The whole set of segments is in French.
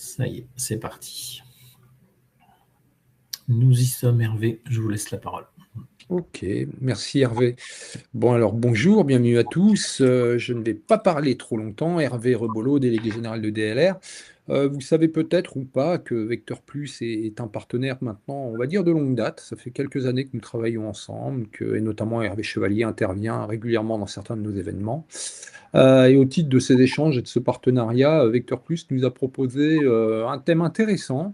Ça y est, c'est parti. Nous y sommes, Hervé. Je vous laisse la parole. Ok, merci Hervé. Bon alors bonjour, bienvenue à tous. Je ne vais pas parler trop longtemps. Hervé Rebolo, délégué général de DLR. Vous savez peut-être ou pas que Vecteur Plus est un partenaire maintenant, on va dire de longue date. Ça fait quelques années que nous travaillons ensemble, et notamment Hervé Chevalier intervient régulièrement dans certains de nos événements. Et au titre de ces échanges et de ce partenariat, Vecteur Plus nous a proposé un thème intéressant,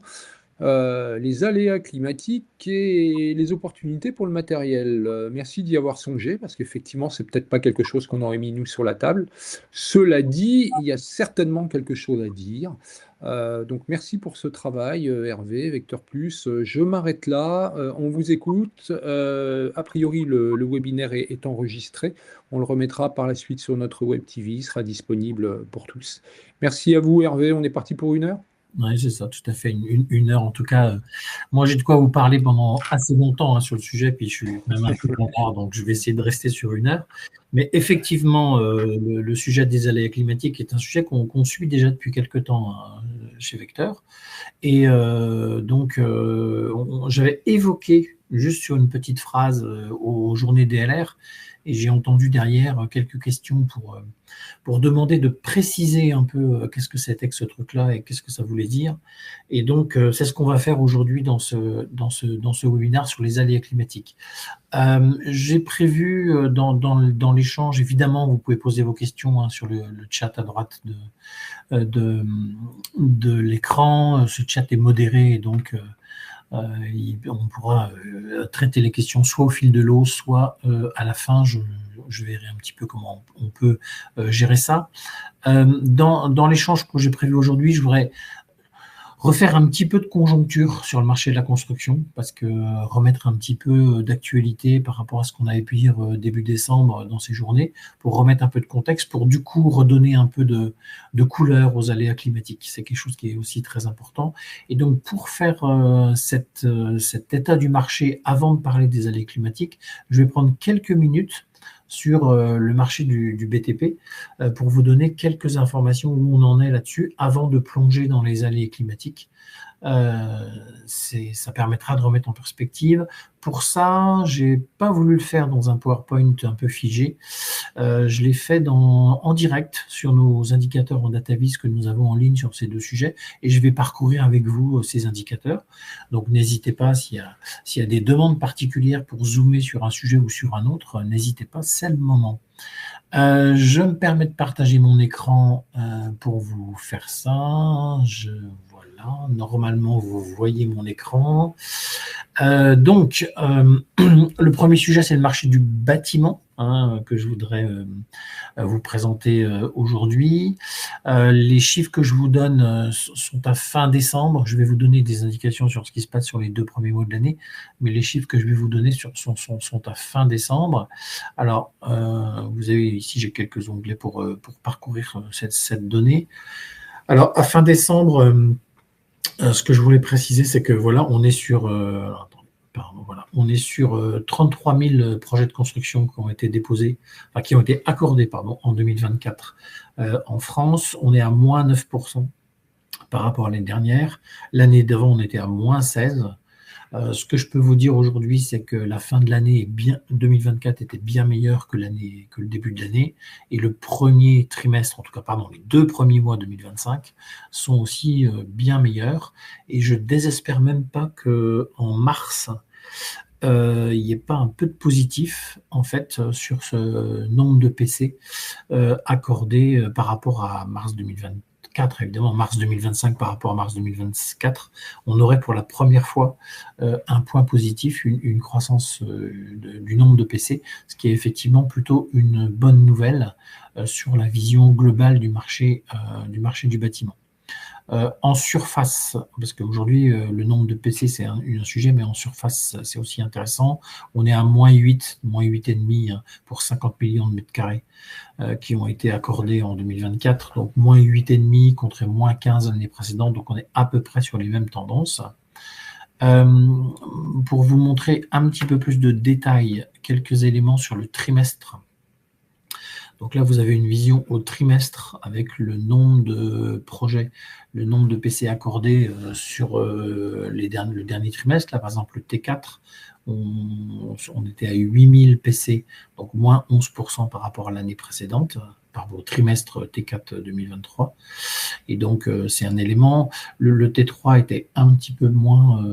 les aléas climatiques et les opportunités pour le matériel. Merci d'y avoir songé, parce qu'effectivement, c'est peut-être pas quelque chose qu'on aurait mis nous sur la table. Cela dit, il y a certainement quelque chose à dire. Donc merci pour ce travail, Hervé, Vecteur Plus. Je m'arrête là, on vous écoute. A priori, le webinaire est enregistré. On le remettra par la suite sur notre web TV, il sera disponible pour tous. Merci à vous, Hervé. On est parti pour 1 heure. Oui, c'est ça, tout à fait. Une heure, en tout cas. Moi, j'ai de quoi vous parler pendant assez longtemps sur le sujet, puis je suis même un peu bavard, donc je vais essayer de rester sur 1 heure. Mais effectivement, le sujet des aléas climatiques est un sujet qu'on suit déjà depuis quelques temps chez Vecteur. Et donc, j'avais évoqué, juste sur une petite phrase, aux journées DLR, et j'ai entendu derrière quelques questions pour demander de préciser un peu qu'est-ce que c'était que ce truc-là et qu'est-ce que ça voulait dire. Et donc, c'est ce qu'on va faire aujourd'hui dans ce webinaire sur les aléas climatiques. J'ai prévu dans l'échange, évidemment, vous pouvez poser vos questions sur le chat à droite de l'écran. Ce chat est modéré, et donc on pourra traiter les questions soit au fil de l'eau, soit à la fin. Je verrai un petit peu comment on peut gérer ça. Dans l'échange que j'ai prévu aujourd'hui, je voudrais refaire un petit peu de conjoncture sur le marché de la construction, parce que remettre un petit peu d'actualité par rapport à ce qu'on avait pu dire début décembre dans ces journées, pour remettre un peu de contexte, pour du coup redonner un peu de couleur aux aléas climatiques. C'est quelque chose qui est aussi très important. Et donc, pour faire cet état du marché avant de parler des aléas climatiques, je vais prendre quelques minutes sur le marché du BTP pour vous donner quelques informations où on en est là-dessus avant de plonger dans les aléas climatiques. Ça permettra de remettre en perspective. Pour ça, j'ai pas voulu le faire dans un PowerPoint un peu figé. Je l'ai fait en direct sur nos indicateurs en DataVis que nous avons en ligne sur ces deux sujets, et je vais parcourir avec vous ces indicateurs. Donc n'hésitez pas, s'il y a des demandes particulières pour zoomer sur un sujet ou sur un autre, n'hésitez pas, c'est le moment. Je me permets de partager mon écran pour vous faire ça. Voilà, normalement vous voyez mon écran. Donc, le premier sujet, c'est le marché du bâtiment que je voudrais vous présenter aujourd'hui. Les chiffres que je vous donne sont à fin décembre. Je vais vous donner des indications sur ce qui se passe sur les 2 premiers mois de l'année, mais les chiffres que je vais vous donner sont à fin décembre. Alors, vous avez ici, j'ai quelques onglets pour parcourir cette donnée. Alors, à fin décembre, ce que je voulais préciser, c'est que voilà, on est sur 33 000 projets de construction qui ont été déposés, enfin, qui ont été accordés en 2024 en France. On est à moins 9% par rapport à l'année dernière. L'année d'avant, on était à moins 16%. Ce que je peux vous dire aujourd'hui, c'est que la fin de l'année 2024 était bien meilleure que le début de l'année, et le premier trimestre, en tout cas, les 2 premiers mois 2025 sont aussi bien meilleurs. Et je désespère même pas qu'en mars, il n'y ait pas un peu de positif en fait sur ce nombre de PC accordés par rapport à mars 2024. Évidemment, mars 2025 par rapport à mars 2024, on aurait pour la première fois un point positif, une croissance du nombre de PC, ce qui est effectivement plutôt une bonne nouvelle sur la vision globale du marché du bâtiment. En surface, parce qu'aujourd'hui, le nombre de PC, c'est un sujet, mais en surface, c'est aussi intéressant. On est à moins 8,5 pour 50 millions de mètres carrés qui ont été accordés en 2024. Donc, moins 8,5 contre moins 15 l'année précédente. Donc, on est à peu près sur les mêmes tendances. Pour vous montrer un petit peu plus de détails, quelques éléments sur le trimestre. Donc là, vous avez une vision au trimestre avec le nombre de projets, le nombre de PC accordés sur le dernier trimestre. Là, par exemple, le T4, on était à 8000 PC, donc moins 11% par rapport à l'année précédente, au trimestre T4 2023. Et donc, c'est un élément. Le T3 était un petit peu moins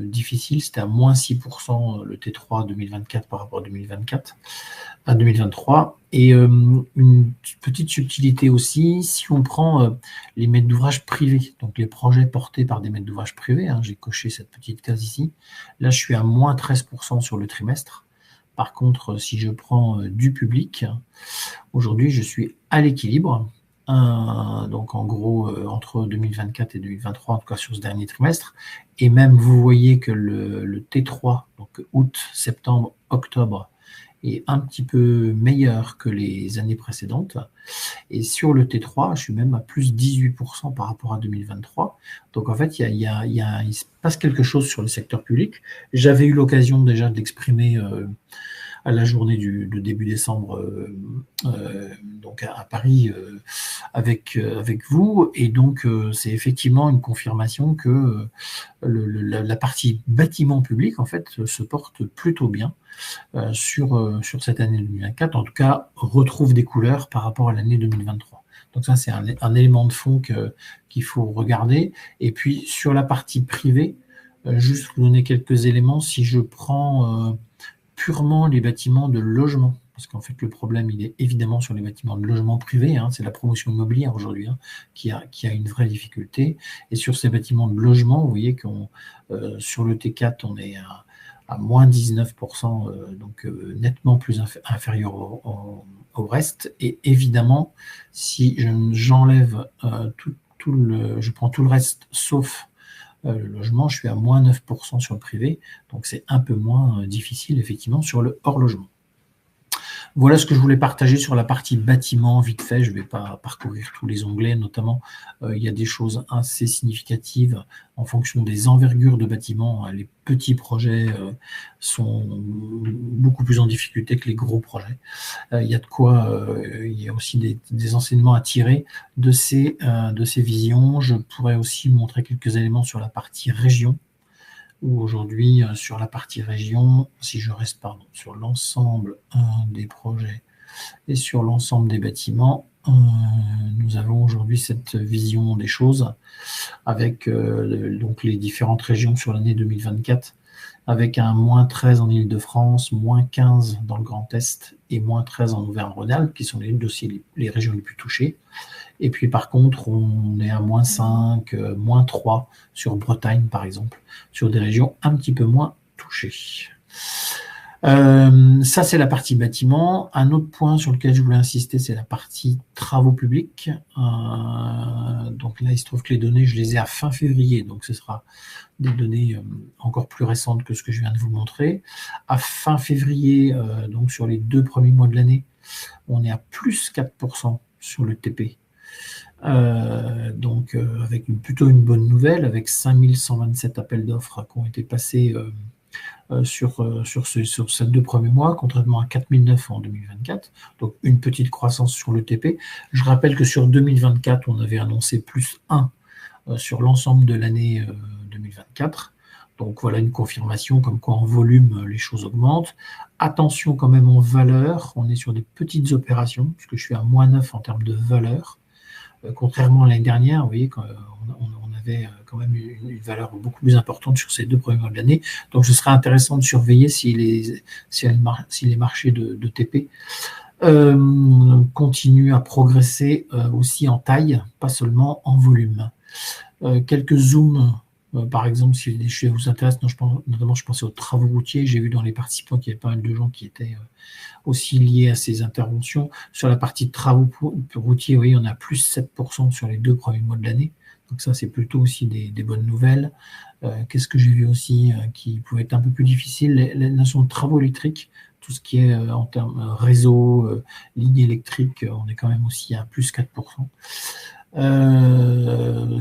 difficile. C'était à moins 6% le T3 2024 par rapport à 2024, à 2023. Et une petite subtilité aussi, si on prend les maîtres d'ouvrage privés, donc les projets portés par des maîtres d'ouvrage privés, hein, j'ai coché cette petite case ici. Là, je suis à moins 13% sur le trimestre. Par contre, si je prends du public, aujourd'hui, je suis à l'équilibre. Donc en gros, entre 2024 et 2023, en tout cas sur ce dernier trimestre. Et même, vous voyez que le T3, donc août, septembre, octobre, est un petit peu meilleur que les années précédentes. Et sur le T3, je suis même à plus 18% par rapport à 2023. Donc en fait, il se passe quelque chose sur le secteur public. J'avais eu l'occasion déjà de l'exprimer à la journée de début décembre donc à Paris avec vous. Et donc, c'est effectivement une confirmation que la partie bâtiment public, en fait, se porte plutôt bien sur cette année 2024. En tout cas, retrouve des couleurs par rapport à l'année 2023. Donc ça, c'est un élément de fond qu'il faut regarder. Et puis, sur la partie privée, juste vous donner quelques éléments. Si je prends purement les bâtiments de logement, parce qu'en fait, le problème, il est évidemment sur les bâtiments de logement privés, hein, c'est la promotion immobilière aujourd'hui qui a une vraie difficulté. Et sur ces bâtiments de logement, vous voyez qu'on sur le T4, on est à moins 19%, donc nettement plus inférieur au reste. Et évidemment, si j'enlève je prends tout le reste sauf le logement, je suis à moins 9% sur le privé, donc c'est un peu moins difficile effectivement sur le hors logement. Voilà ce que je voulais partager sur la partie bâtiment, vite fait. Je ne vais pas parcourir tous les onglets, notamment il y a des choses assez significatives en fonction des envergures de bâtiments. Les petits projets sont beaucoup plus en difficulté que les gros projets. Il y a de quoi, il y a aussi des enseignements à tirer de ces visions. Je pourrais aussi montrer quelques éléments sur la partie région, où aujourd'hui, sur la partie région, si je reste sur l'ensemble des projets et sur l'ensemble des bâtiments, nous avons aujourd'hui cette vision des choses avec donc les différentes régions sur l'année 2024, avec un moins 13 en Île-de-France, moins 15 dans le Grand Est et moins 13 en Auvergne-Rhône-Alpes, qui sont les régions les plus touchées. Et puis par contre, on est à moins 5, moins 3 sur Bretagne, par exemple, sur des régions un petit peu moins touchées. Ça, c'est la partie bâtiment. Un autre point sur lequel je voulais insister, c'est la partie travaux publics. Donc là, il se trouve que les données, je les ai à fin février, donc ce sera des données encore plus récentes que ce que je viens de vous montrer. À fin février, donc sur les 2 premiers mois de l'année, on est à plus 4% sur le TP. Donc avec plutôt une bonne nouvelle, avec 5127 appels d'offres qui ont été passés sur ces 2 premiers mois, contrairement à 4009 en 2024, donc une petite croissance sur le TP. Je rappelle que sur 2024, on avait annoncé plus 1 sur l'ensemble de l'année 2024. Donc voilà une confirmation comme quoi en volume, les choses augmentent. Attention quand même en valeur, on est sur des petites opérations, puisque je suis à moins 9 en termes de valeur. Contrairement à l'année dernière, vous voyez qu'on avait quand même une valeur beaucoup plus importante sur ces 2 premiers mois de l'année. Donc, ce serait intéressant de surveiller si les marchés de TP continuent à progresser aussi en taille, pas seulement en volume. Quelques zooms. Par exemple, si les sujets vous intéressent, notamment je pensais aux travaux routiers, j'ai vu dans les participants qu'il y avait pas mal de gens qui étaient aussi liés à ces interventions. Sur la partie de travaux routiers, oui, on a plus 7% sur les 2 premiers mois de l'année. Donc ça, c'est plutôt aussi des bonnes nouvelles. Qu'est-ce que j'ai vu aussi qui pouvait être un peu plus difficile, la notion de travaux électriques, tout ce qui est en termes réseau, ligne électrique, on est quand même aussi à plus 4%.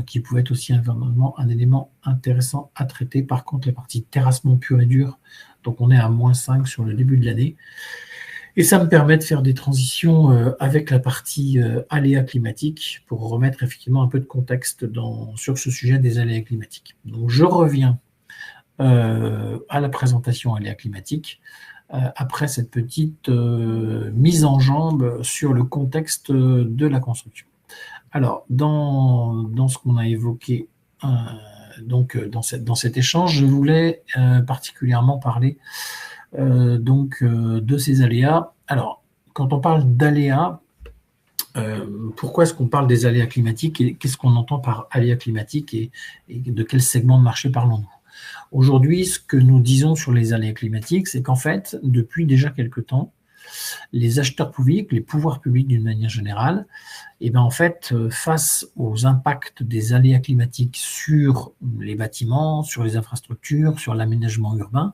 Qui pouvait être aussi un élément intéressant à traiter. Par contre, la partie terrassement pur et dur, donc on est à moins 5 sur le début de l'année. Et ça me permet de faire des transitions avec la partie aléas climatiques pour remettre effectivement un peu de contexte sur ce sujet des aléas climatiques. Donc je reviens à la présentation aléas climatiques après cette petite mise en jambe sur le contexte de la construction. Alors, dans ce qu'on a évoqué dans cet échange, je voulais particulièrement parler de ces aléas. Alors, quand on parle d'aléas, pourquoi est-ce qu'on parle des aléas climatiques et qu'est-ce qu'on entend par aléas climatiques et de quel segment de marché parlons-nous? Aujourd'hui, ce que nous disons sur les aléas climatiques, c'est qu'en fait, depuis déjà quelques temps, les acheteurs publics, les pouvoirs publics d'une manière générale, en fait, face aux impacts des aléas climatiques sur les bâtiments, sur les infrastructures, sur l'aménagement urbain,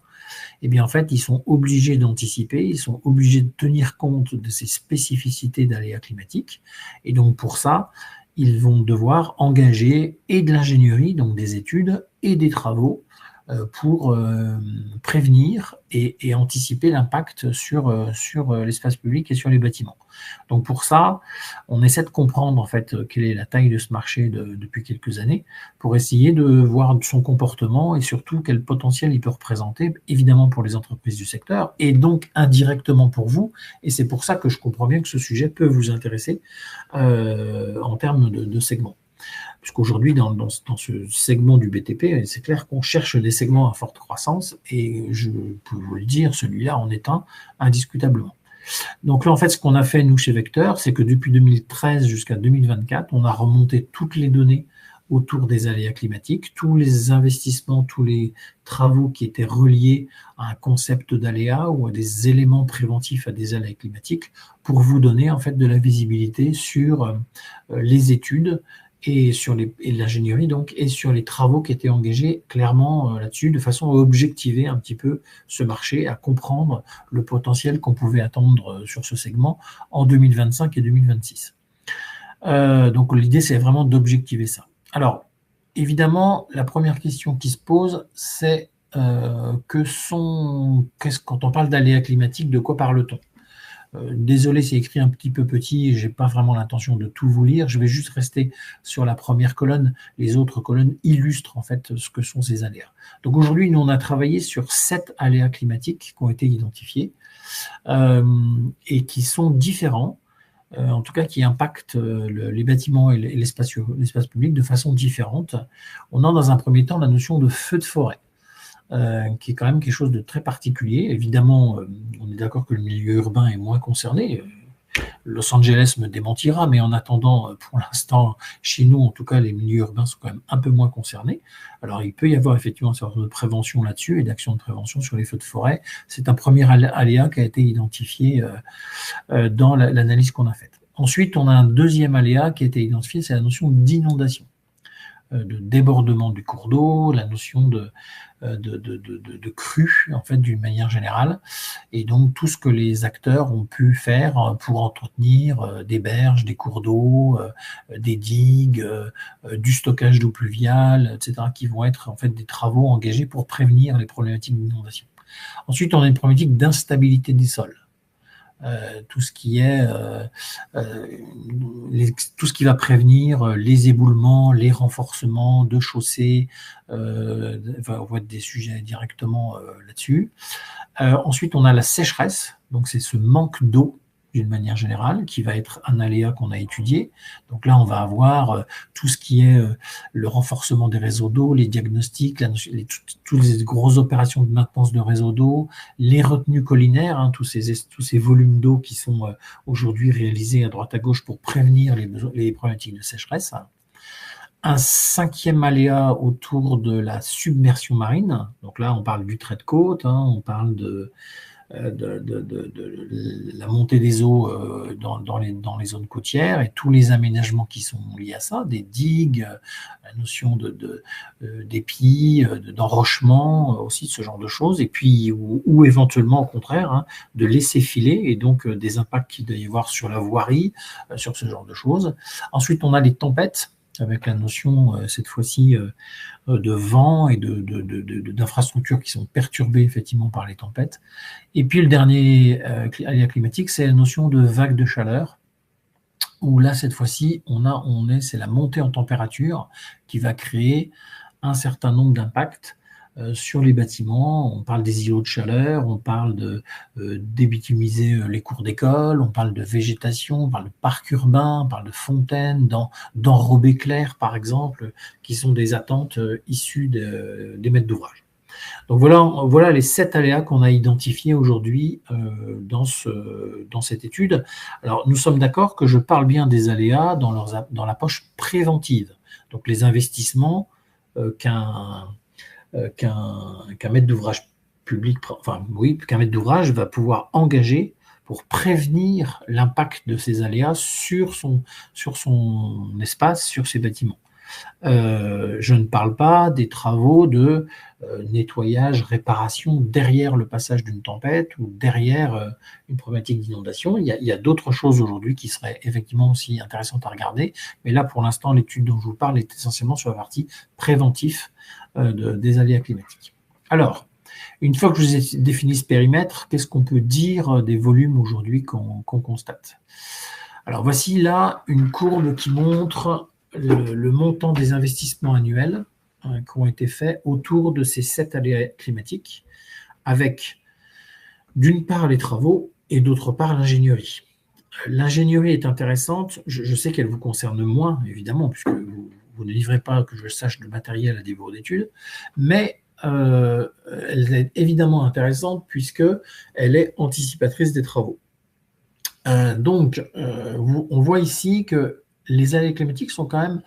en fait, ils sont obligés d'anticiper, ils sont obligés de tenir compte de ces spécificités d'aléas climatiques. Et donc, pour ça, ils vont devoir engager et de l'ingénierie, donc des études, et des travaux pour prévenir et anticiper l'impact sur l'espace public et sur les bâtiments. Donc pour ça, on essaie de comprendre en fait quelle est la taille de ce marché depuis quelques années pour essayer de voir son comportement et surtout quel potentiel il peut représenter, évidemment pour les entreprises du secteur et donc indirectement pour vous. Et c'est pour ça que je comprends bien que ce sujet peut vous intéresser en termes de segments. Puisqu'aujourd'hui, dans ce segment du BTP, c'est clair qu'on cherche des segments à forte croissance et je peux vous le dire, celui-là en est un, indiscutablement. Donc là, en fait, ce qu'on a fait, nous, chez Vecteur, c'est que depuis 2013 jusqu'à 2024, on a remonté toutes les données autour des aléas climatiques, tous les investissements, tous les travaux qui étaient reliés à un concept d'aléas ou à des éléments préventifs à des aléas climatiques pour vous donner, en fait, de la visibilité sur les études et l'ingénierie donc, et sur les travaux qui étaient engagés clairement là-dessus, de façon à objectiver un petit peu ce marché, à comprendre le potentiel qu'on pouvait attendre sur ce segment en 2025 et 2026. Donc l'idée, c'est vraiment d'objectiver ça. Alors, évidemment, la première question qui se pose, c'est quand on parle d'aléas climatiques, de quoi parle-t-on ? Désolé, c'est écrit un petit peu petit, je n'ai pas vraiment l'intention de tout vous lire, je vais juste rester sur la première colonne, les autres colonnes illustrent en fait ce que sont ces aléas. Donc aujourd'hui, nous on a travaillé sur 7 aléas climatiques qui ont été identifiés et qui sont différents, en tout cas qui impactent les bâtiments et l'espace public de façon différente. On a dans un premier temps la notion de feu de forêt. Qui est quand même quelque chose de très particulier. Évidemment, on est d'accord que le milieu urbain est moins concerné. Los Angeles me démentira, mais en attendant, pour l'instant, chez nous, en tout cas, les milieux urbains sont quand même un peu moins concernés. Alors, il peut y avoir effectivement une sorte de prévention là-dessus et d'action de prévention sur les feux de forêt. C'est un premier aléa qui a été identifié dans l'analyse qu'on a faite. Ensuite, on a un deuxième aléa qui a été identifié, c'est la notion d'inondation, de débordement du cours d'eau, la notion de crue, en fait, d'une manière générale, et donc tout ce que les acteurs ont pu faire pour entretenir des berges, des cours d'eau, des digues, du stockage d'eau pluviale, etc., qui vont être en fait des travaux engagés pour prévenir les problématiques d'inondation. Ensuite, on a une problématique d'instabilité des sols. Tout ce qui va prévenir les éboulements, les renforcements de chaussées, on voit des sujets directement là-dessus. Ensuite, on a la sécheresse, donc c'est ce manque d'eau d'une manière générale, qui va être un aléa qu'on a étudié. Donc là, on va avoir tout ce qui est le renforcement des réseaux d'eau, les diagnostics, toutes les grosses opérations de maintenance de réseaux d'eau, les retenues collinaires, tous ces volumes d'eau qui sont aujourd'hui réalisés à droite à gauche pour prévenir les problématiques de sécheresse. Un cinquième aléa autour de la submersion marine. Donc là, on parle du trait de côte, on parle de la montée des eaux dans les zones côtières et tous les aménagements qui sont liés à ça, des digues, la notion d'épis, d'enrochement, aussi ce genre de choses, et puis ou éventuellement au contraire de laisser filer et donc des impacts qu'il doit y avoir sur la voirie, sur ce genre de choses. Ensuite, on a les tempêtes. avec la notion, cette fois-ci, de vent et d'infrastructures qui sont perturbées effectivement par les tempêtes. Et puis le dernier aléa climatique, c'est la notion de vague de chaleur, où là, cette fois-ci, c'est la montée en température qui va créer un certain nombre d'impacts sur les bâtiments. On parle des îlots de chaleur, on parle de débitumiser les cours d'école, on parle de végétation, on parle de parcs urbains, on parle de fontaines, d'enrobés clairs, par exemple, qui sont des attentes issues des maîtres d'ouvrage. Donc voilà les 7 aléas qu'on a identifiés aujourd'hui dans cette étude. Alors nous sommes d'accord que je parle bien des aléas dans la poche préventive. Donc les investissements qu'un maître d'ouvrage public, qu'un maître d'ouvrage va pouvoir engager pour prévenir l'impact de ces aléas sur son espace, sur ses bâtiments. Je ne parle pas des travaux de nettoyage, réparation derrière le passage d'une tempête ou derrière une problématique d'inondation. Il y a d'autres choses aujourd'hui qui seraient effectivement aussi intéressantes à regarder, mais là pour l'instant l'étude dont je vous parle est essentiellement sur la partie préventive des aléas climatiques. Alors, une fois que je vous ai défini ce périmètre, qu'est-ce qu'on peut dire des volumes aujourd'hui qu'on constate? Alors voici là une courbe qui montre le montant des investissements annuels qui ont été faits autour de ces 7 aléas climatiques, avec d'une part les travaux et d'autre part l'ingénierie. L'ingénierie est intéressante, je sais qu'elle vous concerne moins, évidemment, puisque vous ne livrez pas, que je sache, de matériel à des bureaux d'études, mais elle est évidemment intéressante puisqu'elle est anticipatrice des travaux. Donc, on voit ici que les aléas climatiques sont quand même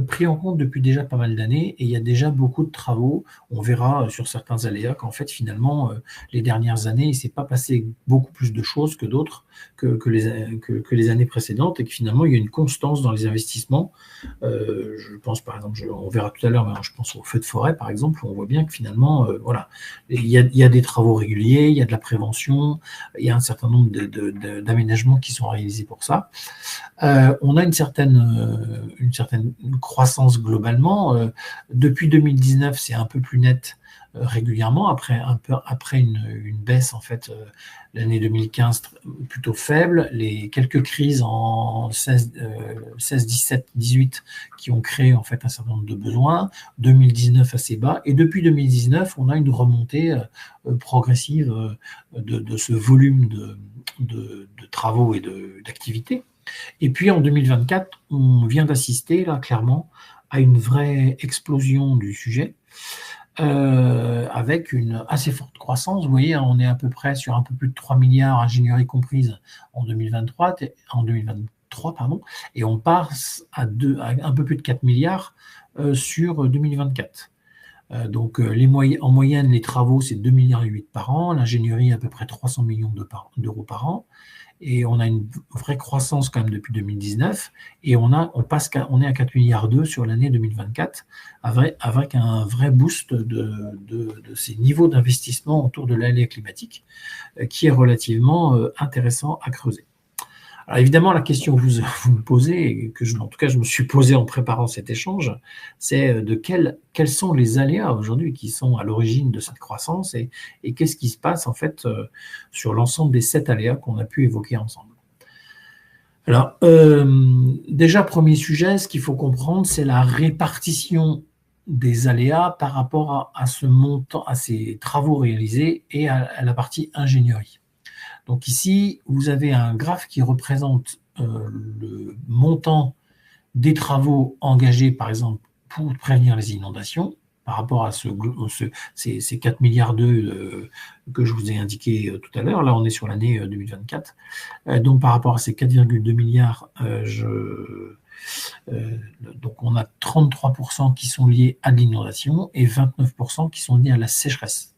pris en compte depuis déjà pas mal d'années et il y a déjà beaucoup de travaux. On verra sur certains aléas qu'en fait, finalement, les dernières années, il ne s'est pas passé beaucoup plus de choses que d'autres, que les années précédentes et que finalement, il y a une constance dans les investissements. Je pense, par exemple, on verra tout à l'heure, mais je pense aux feux de forêt, par exemple, où on voit bien que finalement, voilà, il y a des travaux réguliers, il y a de la prévention, il y a un certain nombre d'aménagements qui sont réalisés pour ça. On a une certaine croissance globalement. Depuis 2019, c'est un peu plus net régulièrement, après une baisse en fait l'année 2015 plutôt faible, les quelques crises en 16, 17, 18 qui ont créé en fait un certain nombre de besoins, 2019 assez bas, et depuis 2019, on a une remontée progressive de ce volume de travaux et d'activités. Et puis en 2024, on vient d'assister là clairement à une vraie explosion du sujet avec une assez forte croissance. Vous voyez, on est à peu près sur un peu plus de 3 milliards, ingénierie comprise, en 2023, et on passe à un peu plus de 4 milliards sur 2024. Donc, en moyenne, les travaux, c'est 2,8 milliards par an, l'ingénierie, à peu près 300 millions d'euros par an. Et on a une vraie croissance quand même depuis 2019, et on est à 4,2 milliards sur l'année 2024, avec un vrai boost de ces niveaux d'investissement autour de l'aléa climatique, qui est relativement intéressant à creuser. Alors évidemment, la question que vous me posez, et que en tout cas je me suis posé en préparant cet échange, c'est de quels sont les aléas aujourd'hui qui sont à l'origine de cette croissance et qu'est-ce qui se passe en fait sur l'ensemble des 7 aléas qu'on a pu évoquer ensemble. Alors déjà, premier sujet, ce qu'il faut comprendre, c'est la répartition des aléas par rapport à ce montant, à ces travaux réalisés et à la partie ingénierie. Donc ici, vous avez un graphe qui représente le montant des travaux engagés, par exemple, pour prévenir les inondations, par rapport à ces 4 milliards que je vous ai indiqué tout à l'heure. Là, on est sur l'année 2024. Donc, par rapport à ces 4,2 milliards, donc on a 33% qui sont liés à l'inondation et 29% qui sont liés à la sécheresse.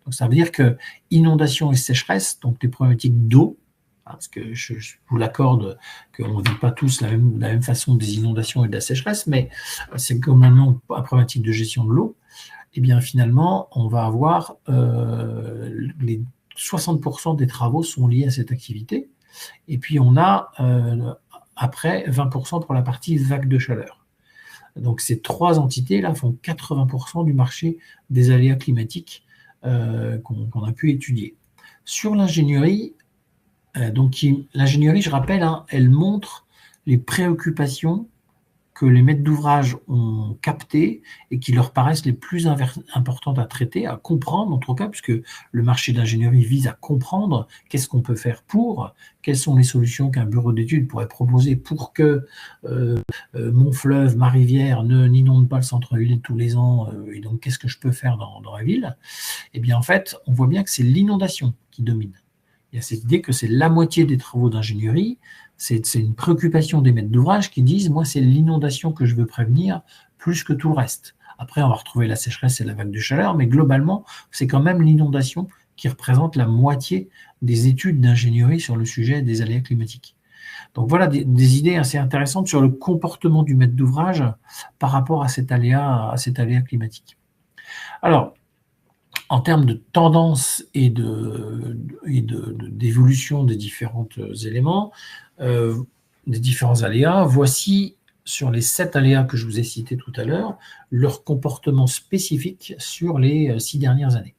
Donc, ça veut dire que inondation et sécheresse, donc des problématiques d'eau, parce que je vous l'accorde qu'on ne vit pas tous de la même façon des inondations et de la sécheresse, mais c'est comme maintenant une problématique de gestion de l'eau, et bien finalement, on va avoir les 60% des travaux sont liés à cette activité, et puis on a après 20% pour la partie vague de chaleur. Donc ces 3 entités-là font 80% du marché des aléas climatiques qu'on a pu étudier. Sur l'ingénierie, l'ingénierie, je rappelle, hein, elle montre les préoccupations que les maîtres d'ouvrage ont captées et qui leur paraissent les plus importantes à traiter, à comprendre en tout cas, puisque le marché d'ingénierie vise à comprendre qu'est-ce qu'on peut faire pour, quelles sont les solutions qu'un bureau d'études pourrait proposer pour que mon fleuve, ma rivière n'inonde pas le centre-ville tous les ans, et donc qu'est-ce que je peux faire dans la ville. Eh bien en fait, on voit bien que c'est l'inondation qui domine. Il y a cette idée que c'est la moitié des travaux d'ingénierie. C'est une préoccupation des maîtres d'ouvrage qui disent « moi, c'est l'inondation que je veux prévenir plus que tout le reste ». Après, on va retrouver la sécheresse et la vague de chaleur, mais globalement, c'est quand même l'inondation qui représente la moitié des études d'ingénierie sur le sujet des aléas climatiques. Donc voilà des idées assez intéressantes sur le comportement du maître d'ouvrage par rapport à cet aléa climatique. Alors, en termes de tendance et d'évolution des différents éléments, des différents aléas, voici sur les 7 aléas que je vous ai cités tout à l'heure, leur comportement spécifique sur les 6 dernières années.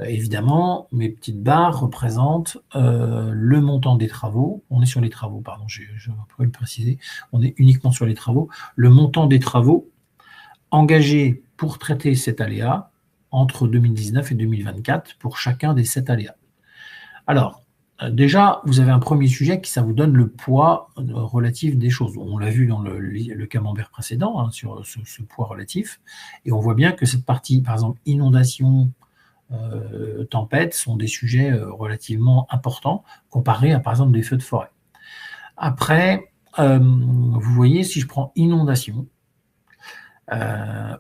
Évidemment, mes petites barres représentent le montant des travaux. On est sur les travaux, pardon, je pourrais le préciser. On est uniquement sur les travaux. Le montant des travaux engagés pour traiter cet aléa entre 2019 et 2024 pour chacun des 7 aléas. Alors, déjà, vous avez un premier sujet qui ça vous donne le poids relatif des choses. On l'a vu dans le camembert précédent, hein, sur ce poids relatif, et on voit bien que cette partie, par exemple, inondation, tempête, sont des sujets relativement importants comparés à, par exemple, des feux de forêt. Après, vous voyez, si je prends inondation,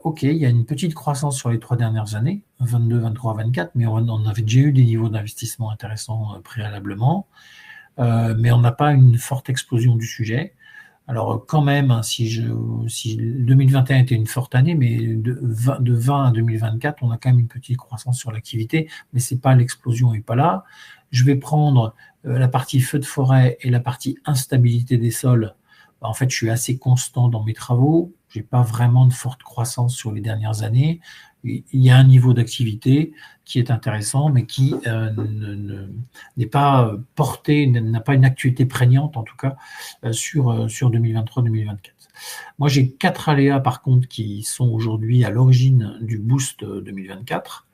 ok, il y a une petite croissance sur les 3 dernières années, 22, 23, 24, mais on avait déjà eu des niveaux d'investissement intéressants préalablement, mais on n'a pas une forte explosion du sujet. Alors quand même, hein, si 2021 était une forte année, mais de 20 à 2024, on a quand même une petite croissance sur l'activité, mais c'est pas l'explosion n'est pas là. Je vais prendre la partie feu de forêt et la partie instabilité des sols. En fait, je suis assez constant dans mes travaux. Je n'ai pas vraiment de forte croissance sur les dernières années. Il y a un niveau d'activité qui est intéressant, mais qui n'est pas porté, n'a pas une actualité prégnante, en tout cas, sur 2023-2024. Moi, j'ai 4 aléas, par contre, qui sont aujourd'hui à l'origine du boost 2024.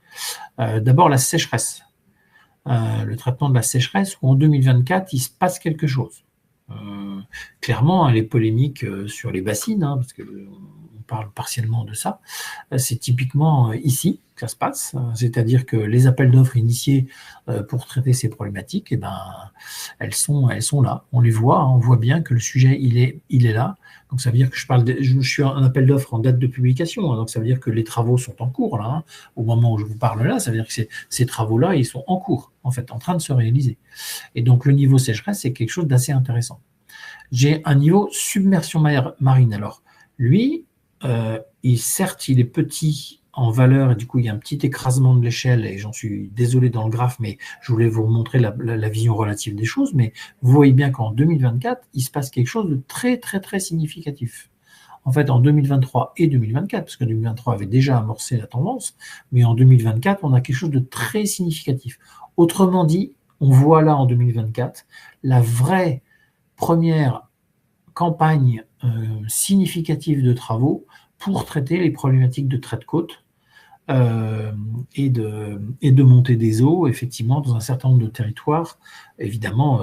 D'abord, la sécheresse. Le traitement de la sécheresse, où en 2024, il se passe quelque chose. Clairement, les polémiques sur les bassines, hein, parce qu'on parle partiellement de ça, c'est typiquement ici que ça se passe, c'est-à-dire que les appels d'offres initiés pour traiter ces problématiques, eh ben, elles sont là, on les voit, hein, on voit bien que le sujet il est là. Donc ça veut dire que je suis un appel d'offres en date de publication, hein, donc ça veut dire que les travaux sont en cours là, hein, au moment où je vous parle là, ça veut dire que ces travaux-là, ils sont en cours, en fait, en train de se réaliser. Et donc le niveau sécheresse, c'est quelque chose d'assez intéressant. J'ai un niveau submersion marine. Alors, lui, certes, il est petit en valeur, et du coup, il y a un petit écrasement de l'échelle, et j'en suis désolé dans le graphe, mais je voulais vous montrer la vision relative des choses, mais vous voyez bien qu'en 2024, il se passe quelque chose de très, très, très significatif. En fait, en 2023 et 2024, parce que 2023 avait déjà amorcé la tendance, mais en 2024, on a quelque chose de très significatif. Autrement dit, on voit là en 2024 la vraie première campagne significative de travaux pour traiter les problématiques de trait de côte et de montée des eaux, effectivement, dans un certain nombre de territoires, évidemment,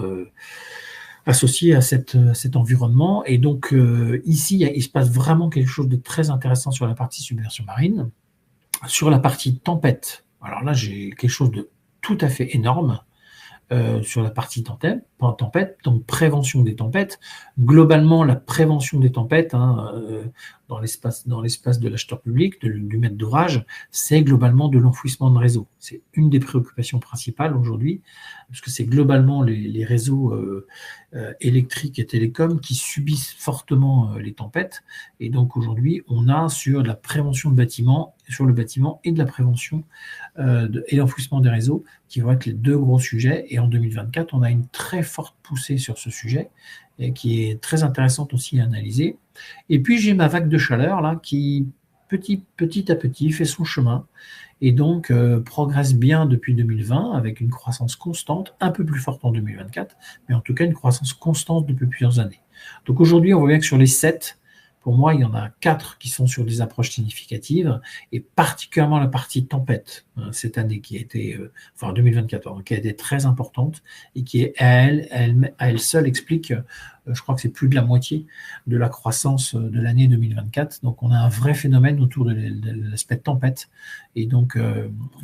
associés à cet environnement. Et donc, ici, il se passe vraiment quelque chose de très intéressant sur la partie submersion marine. Sur la partie tempête, alors là, j'ai quelque chose de tout à fait énorme. Sur la partie tempête, donc prévention des tempêtes. Globalement, la prévention des tempêtes, hein, dans l'espace de l'acheteur public, du maître d'ouvrage, c'est globalement de l'enfouissement de réseau. C'est une des préoccupations principales aujourd'hui, parce que c'est globalement les réseaux électriques et télécoms qui subissent fortement les tempêtes. Et donc aujourd'hui, on a sur la prévention de bâtiments, sur le bâtiment et de la prévention et l'enfouissement des réseaux, qui vont être les 2 gros sujets. Et en 2024, on a une très forte poussée sur ce sujet, et qui est très intéressante aussi à analyser. Et puis j'ai ma vague de chaleur là qui petit à petit fait son chemin et donc progresse bien depuis 2020 avec une croissance constante, un peu plus forte en 2024, mais en tout cas une croissance constante depuis plusieurs années. Donc aujourd'hui, on voit bien que sur les 7, pour moi, il y en a 4 qui sont sur des approches significatives, et particulièrement la partie tempête, cette année qui a été, enfin 2024, qui a été très importante, et qui est, à elle seule explique, je crois que c'est plus de la moitié de la croissance de l'année 2024. Donc on a un vrai phénomène autour de l'aspect tempête, et donc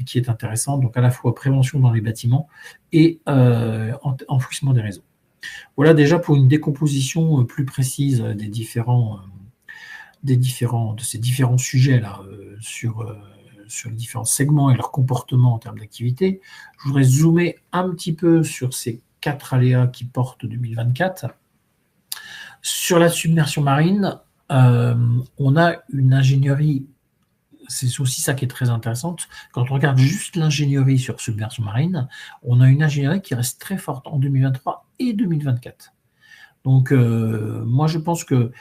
qui est intéressant, donc à la fois prévention dans les bâtiments et enfouissement des réseaux. Voilà déjà pour une décomposition plus précise de ces différents sujets-là sur les différents segments et leurs comportements en termes d'activité. Je voudrais zoomer un petit peu sur ces 4 aléas qui portent 2024. Sur la submersion marine, on a une ingénierie, c'est aussi ça qui est très intéressante. Quand on regarde juste l'ingénierie sur submersion marine, on a une ingénierie qui reste très forte en 2023 et 2024. Donc, moi, je pense que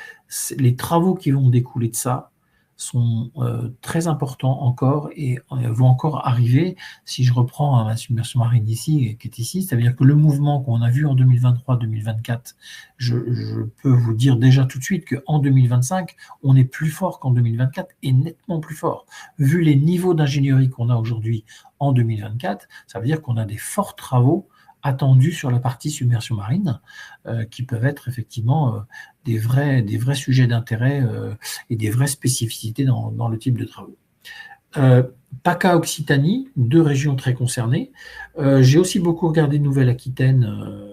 les travaux qui vont découler de ça sont très importants encore et vont encore arriver. Si je reprends ma submersion marine ici, qui est ici, ça veut dire que le mouvement qu'on a vu en 2023-2024, je peux vous dire déjà tout de suite qu'en 2025, on est plus fort qu'en 2024 et nettement plus fort. Vu les niveaux d'ingénierie qu'on a aujourd'hui en 2024, ça veut dire qu'on a des forts travaux attendus sur la partie submersion marine, qui peuvent être effectivement des vrais sujets d'intérêt et des vraies spécificités dans le type de travaux. PACA Occitanie, 2 régions très concernées. J'ai aussi beaucoup regardé Nouvelle-Aquitaine,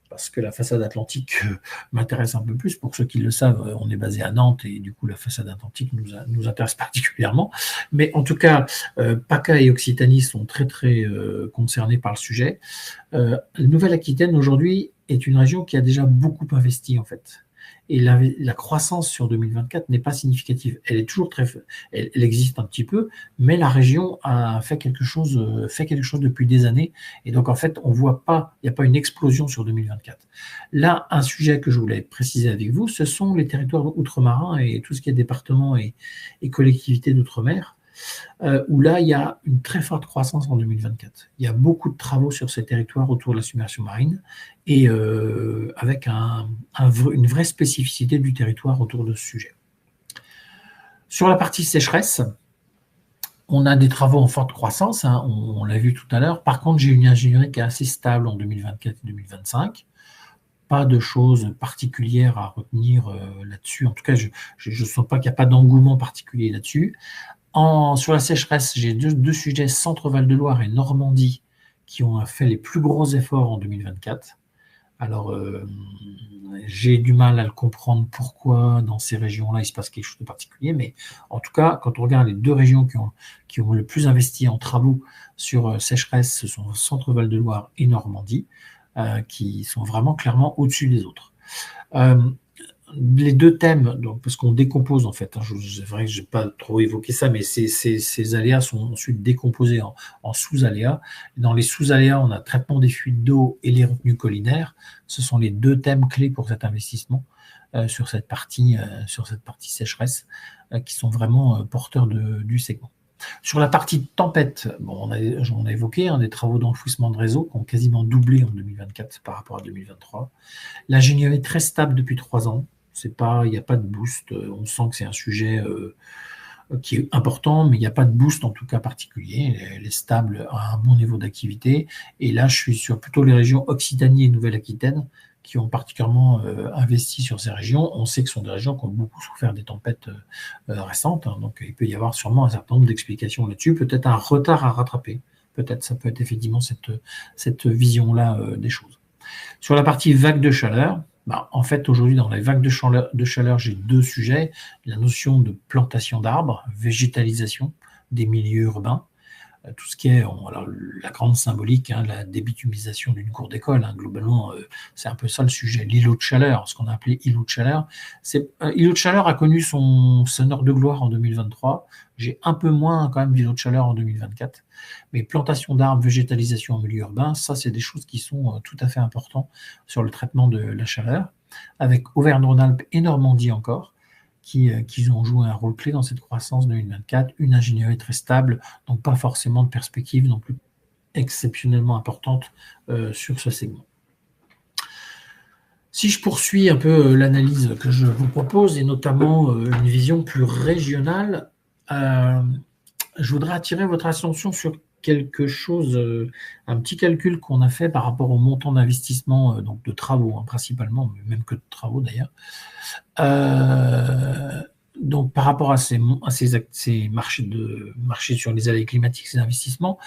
parce que la façade atlantique m'intéresse un peu plus. Pour ceux qui le savent, on est basé à Nantes et du coup la façade atlantique nous intéresse particulièrement. Mais en tout cas, PACA et Occitanie sont très concernés par le sujet. Nouvelle-Aquitaine aujourd'hui est une région qui a déjà beaucoup investi en fait. Et la croissance sur 2024 n'est pas significative. Elle est toujours elle existe un petit peu, mais la région a fait quelque chose depuis des années. Et donc, en fait, il n'y a pas une explosion sur 2024. Là, un sujet que je voulais préciser avec vous, ce sont les territoires outre-marins et tout ce qui est départements et collectivités d'outre-mer, où là, il y a une très forte croissance en 2024. Il y a beaucoup de travaux sur ces territoires autour de la submersion marine et avec une vraie spécificité du territoire autour de ce sujet. Sur la partie sécheresse, on a des travaux en forte croissance, on l'a vu tout à l'heure. Par contre, j'ai une ingénierie qui est assez stable en 2024 et 2025. Pas de choses particulières à retenir là-dessus. En tout cas, je ne sens pas qu'il n'y a pas d'engouement particulier là-dessus. Sur la sécheresse, j'ai deux sujets, Centre-Val de Loire et Normandie, qui ont fait les plus gros efforts en 2024. Alors, j'ai du mal à le comprendre pourquoi dans ces régions-là, il se passe quelque chose de particulier, mais en tout cas, quand on regarde les 2 régions qui ont le plus investi en travaux sur sécheresse, ce sont Centre-Val de Loire et Normandie, qui sont vraiment clairement au-dessus des autres. Les 2 thèmes, donc, parce qu'on décompose en fait, c'est vrai que je n'ai pas trop évoqué ça, mais ces aléas sont ensuite décomposés en sous-aléas. Dans les sous-aléas, on a traitement des fuites d'eau et les retenues collinaires. Ce sont les 2 thèmes clés pour cet investissement sur cette partie sécheresse, qui sont vraiment porteurs du segment. Sur la partie tempête, on a évoqué des travaux d'enfouissement de réseau qui ont quasiment doublé en 2024 par rapport à 2023. L'ingénierie est très stable depuis 3 ans. Il n'y a pas de boost. On sent que c'est un sujet qui est important, mais il n'y a pas de boost en tout cas particulier. Elle est stable à un bon niveau d'activité. Et là, je suis sur plutôt les régions Occitanie et Nouvelle-Aquitaine qui ont particulièrement investi sur ces régions. On sait que ce sont des régions qui ont beaucoup souffert des tempêtes récentes. Donc, il peut y avoir sûrement un certain nombre d'explications là-dessus. Peut-être un retard à rattraper. Peut-être ça peut être effectivement cette vision-là des choses. Sur la partie vague de chaleur, en fait, aujourd'hui, dans les vagues de chaleur, j'ai 2 sujets. La notion de plantation d'arbres, végétalisation des milieux urbains. tout ce qui est alors, la grande symbolique, la débitumisation d'une cour d'école. Globalement, c'est un peu ça le sujet. L'îlot de chaleur, ce qu'on a appelé îlot de chaleur. Îlot de chaleur a connu son heure de gloire en 2023. J'ai un peu moins quand même d'îlot de chaleur en 2024. Mais plantation d'arbres, végétalisation en milieu urbain, ça, c'est des choses qui sont tout à fait importantes sur le traitement de la chaleur. Avec Auvergne-Rhône-Alpes et Normandie encore, qui ont joué un rôle clé dans cette croissance 2024, une ingénierie très stable, donc pas forcément de perspective non plus exceptionnellement importante sur ce segment. Si je poursuis un peu l'analyse que je vous propose, et notamment une vision plus régionale, je voudrais attirer votre attention sur quelque chose, un petit calcul qu'on a fait par rapport au montant d'investissement, donc de travaux principalement, mais même que de travaux d'ailleurs. Donc par rapport à ces marchés sur les allées climatiques, ces investissements,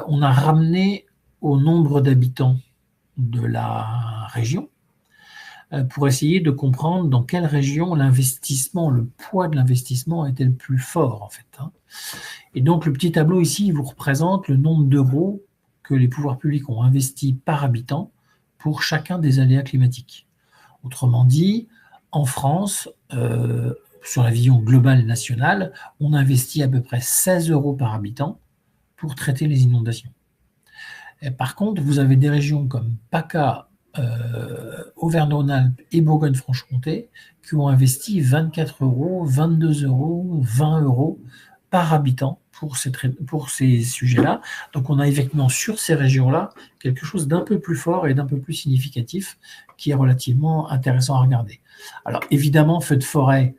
on a ramené au nombre d'habitants de la région pour essayer de comprendre dans quelle région l'investissement, le poids de l'investissement était le plus fort en fait. Et donc le petit tableau ici, il vous représente le nombre d'euros que les pouvoirs publics ont investi par habitant pour chacun des aléas climatiques. Autrement dit, en France, sur la vision globale nationale, on investit à peu près 16 euros par habitant pour traiter les inondations. Et par contre, vous avez des régions comme PACA, Auvergne-Rhône-Alpes et Bourgogne-Franche-Comté qui ont investi 24 euros, 22 euros, 20 euros par habitant pour ces sujets-là. Donc on a effectivement sur ces régions-là quelque chose d'un peu plus fort et d'un peu plus significatif qui est relativement intéressant à regarder. Alors évidemment, feu de forêt,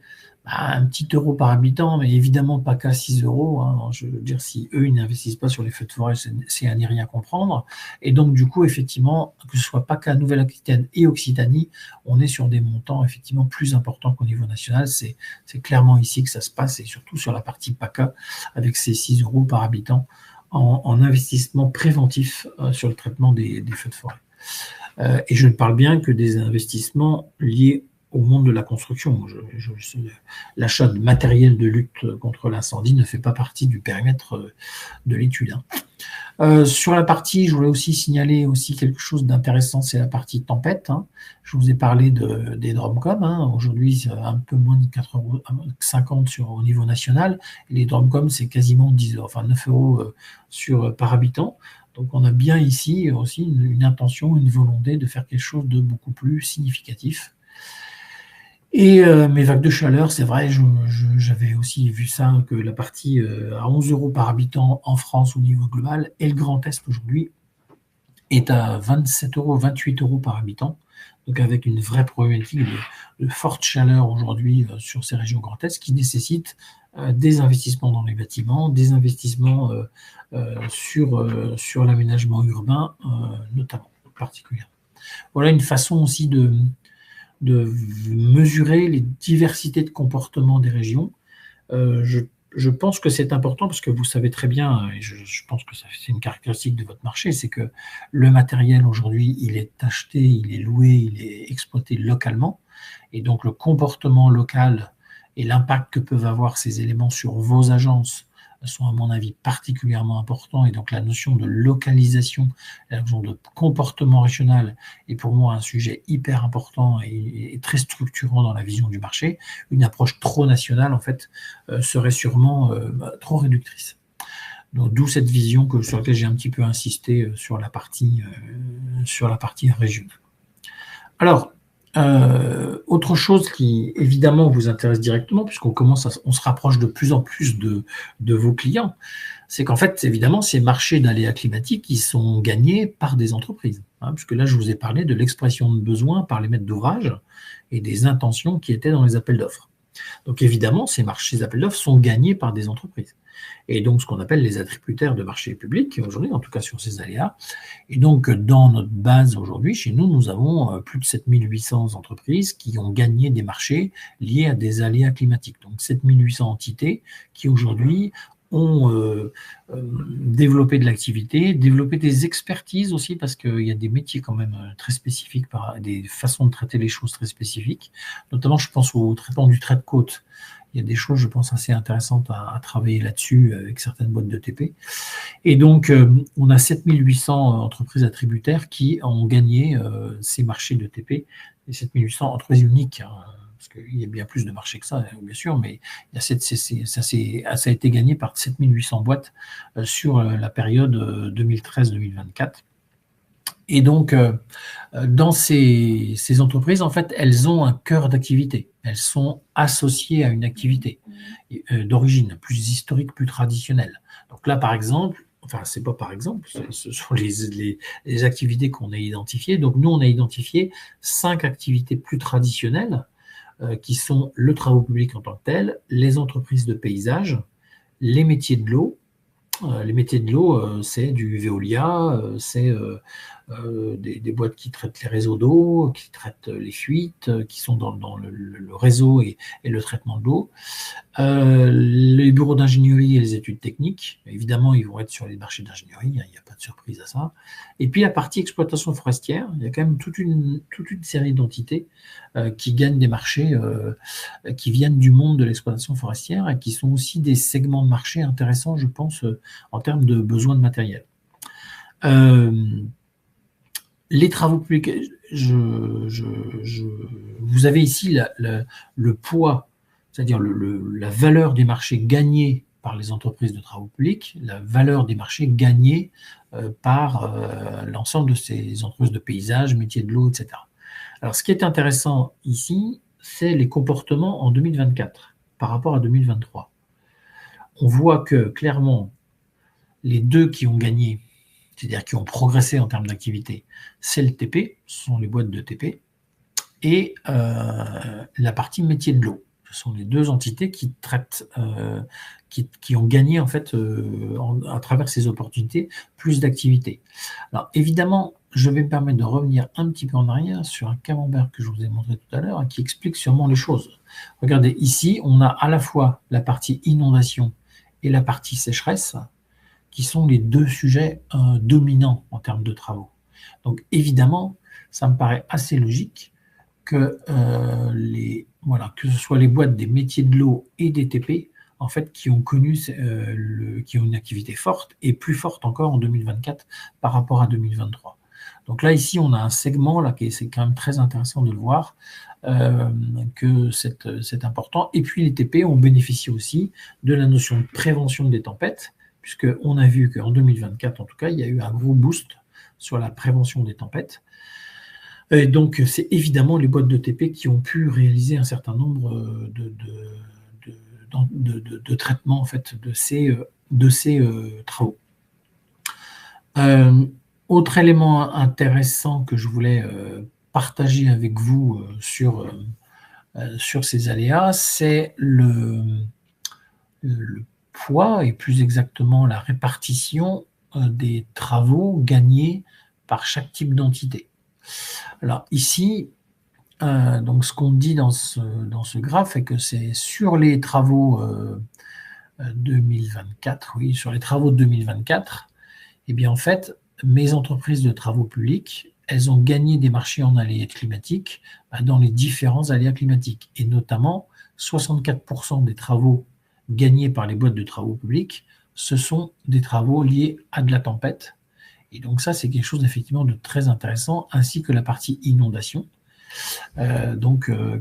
un petit euro par habitant, mais évidemment pas qu'à 6 euros. Je veux dire, si eux, ils n'investissent pas sur les feux de forêt, c'est à n'y rien comprendre. Et donc, du coup, effectivement, que ce soit PACA, Nouvelle-Aquitaine et Occitanie, on est sur des montants effectivement plus importants qu'au niveau national. C'est clairement ici que ça se passe, et surtout sur la partie PACA, avec ces 6 euros par habitant en investissement préventif sur le traitement des feux de forêt. Et je ne parle bien que des investissements liés au monde de la construction. L'achat de matériel de lutte contre l'incendie ne fait pas partie du périmètre de l'étude. Sur la partie, je voulais aussi signaler quelque chose d'intéressant, c'est la partie tempête. Je vous ai parlé des Dromcom. Aujourd'hui, c'est un peu moins de 4,50 € au niveau national. Et les Dromcom, c'est quasiment 9 euros par habitant. Donc on a bien ici aussi une intention, une volonté de faire quelque chose de beaucoup plus significatif. Et mes vagues de chaleur, c'est vrai, j'avais aussi vu ça, que la partie à 11 euros par habitant en France au niveau global, et le Grand Est aujourd'hui est à 27 euros, 28 euros par habitant, donc avec une vraie problématique de forte chaleur aujourd'hui sur ces régions Grand Est, qui nécessite des investissements dans les bâtiments, des investissements sur l'aménagement urbain, notamment, particulièrement. Voilà une façon aussi de mesurer les diversités de comportements des régions. Je pense que c'est important parce que vous savez très bien, et je pense que c'est une caractéristique de votre marché, c'est que le matériel aujourd'hui, il est acheté, il est loué, il est exploité localement. Et donc le comportement local et l'impact que peuvent avoir ces éléments sur vos agences sont à mon avis particulièrement importants, et donc la notion de localisation, la notion de comportement régional est pour moi un sujet hyper important et très structurant dans la vision du marché. Une approche trop nationale en fait serait sûrement trop réductrice. Donc d'où cette vision sur laquelle j'ai un petit peu insisté sur la partie régionale. Alors autre chose qui évidemment vous intéresse directement, puisqu'on se rapproche de plus en plus de vos clients, c'est qu'en fait, évidemment, ces marchés d'aléas climatiques, ils sont gagnés par des entreprises. Puisque là, je vous ai parlé de l'expression de besoin par les maîtres d'ouvrage et des intentions qui étaient dans les appels d'offres. Donc évidemment, ces appels d'offres sont gagnés par des entreprises. Et donc ce qu'on appelle les attributaires de marché public, aujourd'hui, en tout cas sur ces aléas. Et donc dans notre base aujourd'hui, chez nous, nous avons plus de 7800 entreprises qui ont gagné des marchés liés à des aléas climatiques. Donc 7800 entités qui aujourd'hui ont développé de l'activité, développé des expertises aussi, parce qu'il y a des métiers quand même très spécifiques, des façons de traiter les choses très spécifiques. Notamment, je pense au traitement du trait de côte. il y a des choses, je pense, assez intéressantes à travailler là-dessus avec certaines boîtes de TP. Et donc, on a 7800 entreprises attributaires qui ont gagné ces marchés de TP, et 7800 entreprises uniques, hein, parce qu'il y a bien plus de marchés que ça, bien sûr, mais il y a ça a été gagné par 7800 boîtes sur la période 2013-2024. Et donc, dans ces entreprises, en fait, elles ont un cœur d'activité. Elles sont associées à une activité d'origine plus historique, plus traditionnelle. Donc là, par exemple, enfin, c'est pas par exemple, ce sont les activités qu'on a identifiées. Donc nous, on a identifié 5 activités plus traditionnelles qui sont le travaux public en tant que tel, les entreprises de paysage, les métiers de l'eau. Les métiers de l'eau, c'est du Veolia, c'est des boîtes qui traitent les réseaux d'eau, qui traitent les fuites, qui sont dans le réseau et le traitement de l'eau. Les bureaux d'ingénierie et les études techniques, évidemment, ils vont être sur les marchés d'ingénierie, il n'y a pas de surprise à ça. Et puis la partie exploitation forestière, il y a quand même toute une série d'entités qui gagnent des marchés qui viennent du monde de l'exploitation forestière et qui sont aussi des segments de marché intéressants, je pense, en termes de besoins de matériel. Les travaux publics, vous avez ici le poids, c'est-à-dire la valeur des marchés gagnés par les entreprises de travaux publics, la valeur des marchés gagnés par l'ensemble de ces entreprises de paysage, métiers de l'eau, etc. Alors, ce qui est intéressant ici, c'est les comportements en 2024 par rapport à 2023. On voit que clairement, les deux qui ont gagné, c'est-à-dire qui ont progressé en termes d'activité, c'est le TP, ce sont les boîtes de TP, et la partie métier de l'eau. Ce sont les deux entités qui traitent, qui ont gagné en fait à travers ces opportunités plus d'activités. Alors évidemment, je vais me permettre de revenir un petit peu en arrière sur un camembert que je vous ai montré tout à l'heure et qui explique sûrement les choses. Regardez, ici, on a à la fois la partie inondation et la partie sécheresse, qui sont les deux sujets dominants en termes de travaux. Donc évidemment, ça me paraît assez logique que, que ce soit les boîtes des métiers de l'eau et des TP, en fait, qui ont connu, qui ont une activité forte et plus forte encore en 2024 par rapport à 2023. Donc là, ici, on a un segment, là, c'est quand même très intéressant de le voir, que c'est important. Et puis les TP ont bénéficié aussi de la notion de prévention des tempêtes, puisqu'on a vu qu'en 2024, en tout cas, il y a eu un gros boost sur la prévention des tempêtes. Et donc, c'est évidemment les boîtes de TP qui ont pu réaliser un certain nombre de traitements en fait, de ces travaux. Autre élément intéressant que je voulais partager avec vous sur ces aléas, c'est le poids et plus exactement la répartition des travaux gagnés par chaque type d'entité. Alors ici, donc ce qu'on dit dans ce graphe est que c'est sur les travaux 2024, oui, sur les travaux de 2024, et bien en fait, mes entreprises de travaux publics, elles ont gagné des marchés en aléas climatiques dans les différents aléas climatiques, et notamment 64% des travaux gagnés par les boîtes de travaux publics, ce sont des travaux liés à de la tempête. Et donc ça, c'est quelque chose effectivement de très intéressant, ainsi que la partie inondation,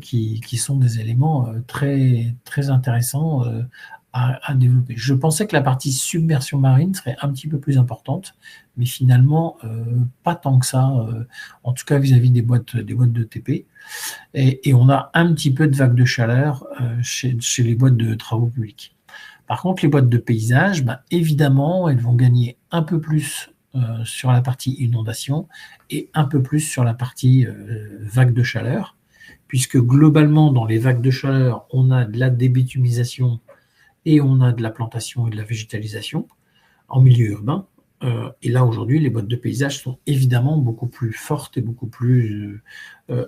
qui sont des éléments très, très intéressants à développer. Je pensais que la partie submersion marine serait un petit peu plus importante, mais finalement, pas tant que ça, en tout cas vis-à-vis des boîtes de TP. Et on a un petit peu de vague de chaleur chez les boîtes de travaux publics. Par contre, les boîtes de paysage, évidemment, elles vont gagner un peu plus sur la partie inondation et un peu plus sur la partie vague de chaleur, puisque globalement, dans les vagues de chaleur, on a de la débitumisation et on a de la plantation et de la végétalisation en milieu urbain. Et là, aujourd'hui, les boîtes de paysage sont évidemment beaucoup plus fortes et beaucoup plus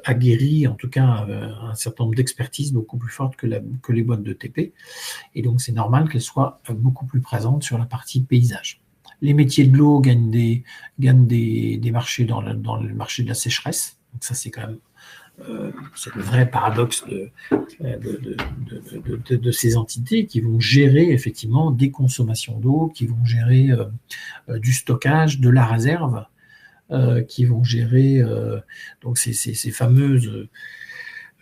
aguerries, en tout cas un certain nombre d'expertises beaucoup plus fortes que les boîtes de TP. Et donc, c'est normal qu'elles soient beaucoup plus présentes sur la partie paysage. Les métiers de l'eau gagnent des marchés dans le marché de la sécheresse. Donc ça, c'est quand même c'est le vrai paradoxe de ces entités qui vont gérer effectivement des consommations d'eau, qui vont gérer du stockage, de la réserve, qui vont gérer donc ces fameuses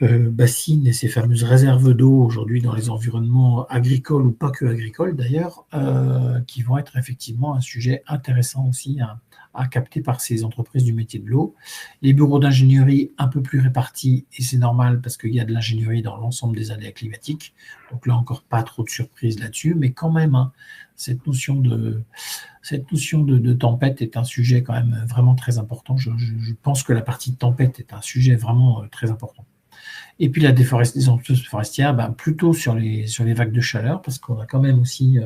bassines et ces fameuses réserves d'eau aujourd'hui dans les environnements agricoles ou pas que agricoles d'ailleurs, qui vont être effectivement un sujet intéressant aussi à capter par ces entreprises du métier de l'eau. Les bureaux d'ingénierie un peu plus répartis, et c'est normal parce qu'il y a de l'ingénierie dans l'ensemble des aléas climatiques, donc là encore pas trop de surprises là-dessus, mais quand même, hein, cette notion de tempête est un sujet quand même vraiment très important. Je pense que la partie de tempête est un sujet vraiment très important. Et puis la déforestation forestière, ben, plutôt sur les vagues de chaleur, parce qu'on a quand même aussi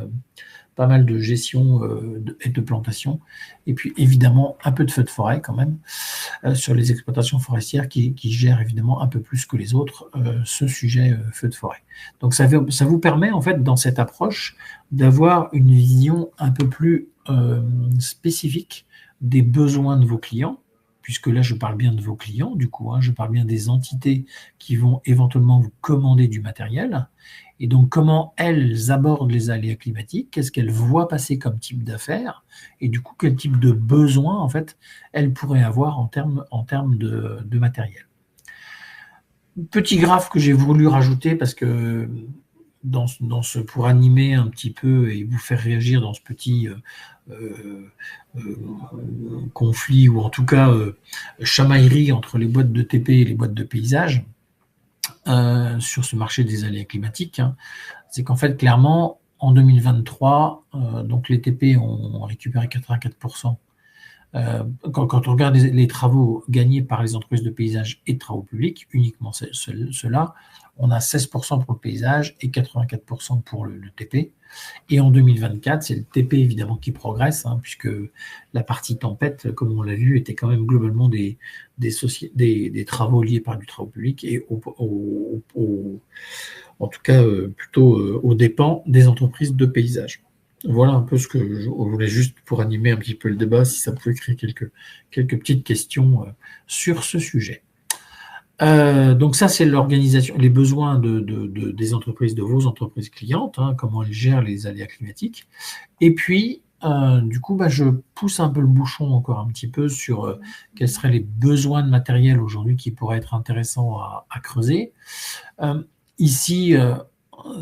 pas mal de gestion et de plantation. Et puis évidemment un peu de feux de forêt quand même sur les exploitations forestières qui gèrent évidemment un peu plus que les autres ce sujet feux de forêt. Donc ça vous permet en fait dans cette approche d'avoir une vision un peu plus spécifique des besoins de vos clients, puisque là, je parle bien de vos clients, du coup, hein, je parle bien des entités qui vont éventuellement vous commander du matériel, et donc comment elles abordent les aléas climatiques, qu'est-ce qu'elles voient passer comme type d'affaires, et du coup, quel type de besoins, en fait, elles pourraient avoir en termes de matériel. Petit graphe que j'ai voulu rajouter, parce que pour animer un petit peu et vous faire réagir dans ce petit conflit, ou en tout cas chamaillerie entre les boîtes de TP et les boîtes de paysage sur ce marché des aléas climatiques, hein, c'est qu'en fait, clairement, en 2023, donc les TP ont récupéré 84%. Quand on regarde les travaux gagnés par les entreprises de paysage et de travaux publics, uniquement ceux-là, on a 16% pour le paysage et 84% pour le TP. Et en 2024, c'est le TP évidemment qui progresse, hein, puisque la partie tempête, comme on l'a vu, était quand même globalement des travaux liés par du travaux public et en tout cas plutôt aux dépens des entreprises de paysage. Voilà un peu ce que je voulais juste pour animer un petit peu le débat, si ça pouvait créer quelques petites questions sur ce sujet. Donc ça, c'est l'organisation, les besoins des entreprises, de vos entreprises clientes, hein, comment elles gèrent les aléas climatiques. Et puis, du coup, je pousse un peu le bouchon encore un petit peu sur quels seraient les besoins de matériel aujourd'hui qui pourraient être intéressants à creuser. Ici,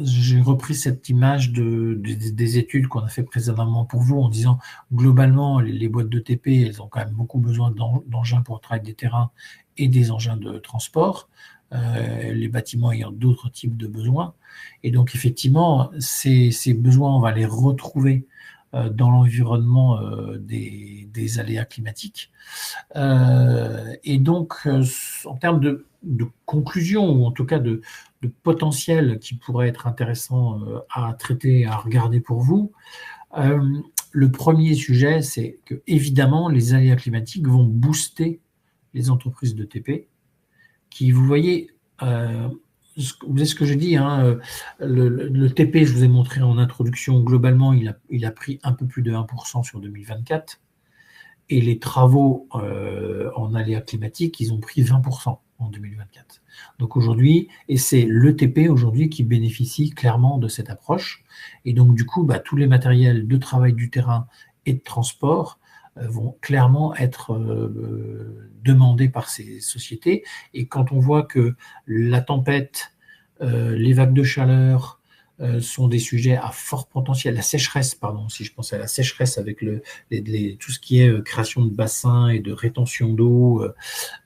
j'ai repris cette image des études qu'on a fait précédemment pour vous en disant globalement les boîtes de TP, elles ont quand même beaucoup besoin d'engins pour travailler des terrains et des engins de transport, les bâtiments ayant d'autres types de besoins. Et donc effectivement, ces besoins, on va les retrouver dans l'environnement des aléas climatiques. Et donc, en termes de conclusion, ou en tout cas de potentiel qui pourrait être intéressant à traiter, à regarder pour vous, le premier sujet, c'est que évidemment, les aléas climatiques vont booster les entreprises de TP, qui, vous voyez, vous savez ce que je dis, hein, le TP, je vous ai montré en introduction, globalement, il a pris un peu plus de 1% sur 2024, et les travaux en aléas climatiques, ils ont pris 20% en 2024. Donc aujourd'hui, et c'est le TP aujourd'hui qui bénéficie clairement de cette approche, et donc du coup, tous les matériels de travail du terrain et de transport vont clairement être demandés par ces sociétés. Et quand on voit que la tempête, les vagues de chaleur sont des sujets à fort potentiel, la sécheresse, pardon, si je pense à la sécheresse avec tout ce qui est création de bassins et de rétention d'eau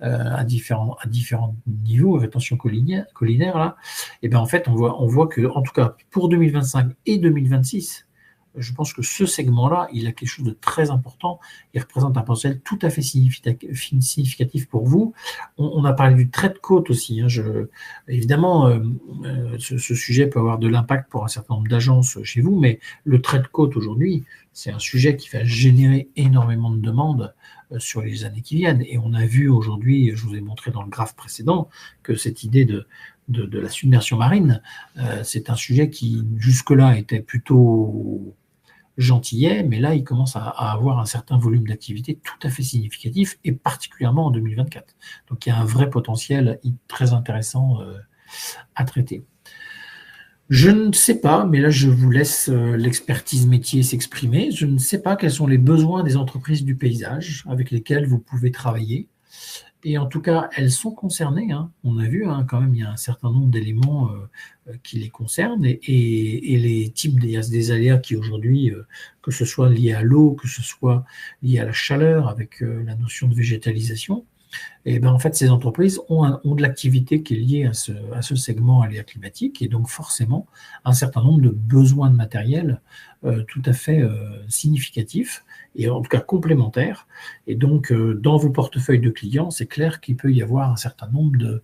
à différents niveaux, rétention collinaire là, et bien en fait on voit que, en tout cas pour 2025 et 2026, je pense que ce segment-là, il a quelque chose de très important. Il représente un potentiel tout à fait significatif pour vous. On a parlé du trait de côte aussi, hein. Évidemment, ce sujet peut avoir de l'impact pour un certain nombre d'agences chez vous, mais le trait de côte aujourd'hui, c'est un sujet qui va générer énormément de demandes sur les années qui viennent. Et on a vu aujourd'hui, je vous ai montré dans le graphe précédent, que cette idée de la submersion marine, c'est un sujet qui jusque-là était plutôt gentillets, mais là, il commence à avoir un certain volume d'activité tout à fait significatif, et particulièrement en 2024. Donc, il y a un vrai potentiel très intéressant à traiter. Je ne sais pas, mais là, je vous laisse l'expertise métier s'exprimer. Je ne sais pas quels sont les besoins des entreprises du paysage avec lesquelles vous pouvez travailler. Et en tout cas, elles sont concernées, hein. On a vu quand même, il y a un certain nombre d'éléments qui les concernent et les types, il y a des aléas qui aujourd'hui, que ce soit lié à l'eau, que ce soit lié à la chaleur avec la notion de végétalisation, et ben en fait, ces entreprises ont de l'activité qui est liée à ce segment aléa climatique et donc forcément un certain nombre de besoins de matériel tout à fait significatifs et en tout cas complémentaires. Et donc, dans vos portefeuilles de clients, c'est clair qu'il peut y avoir un certain nombre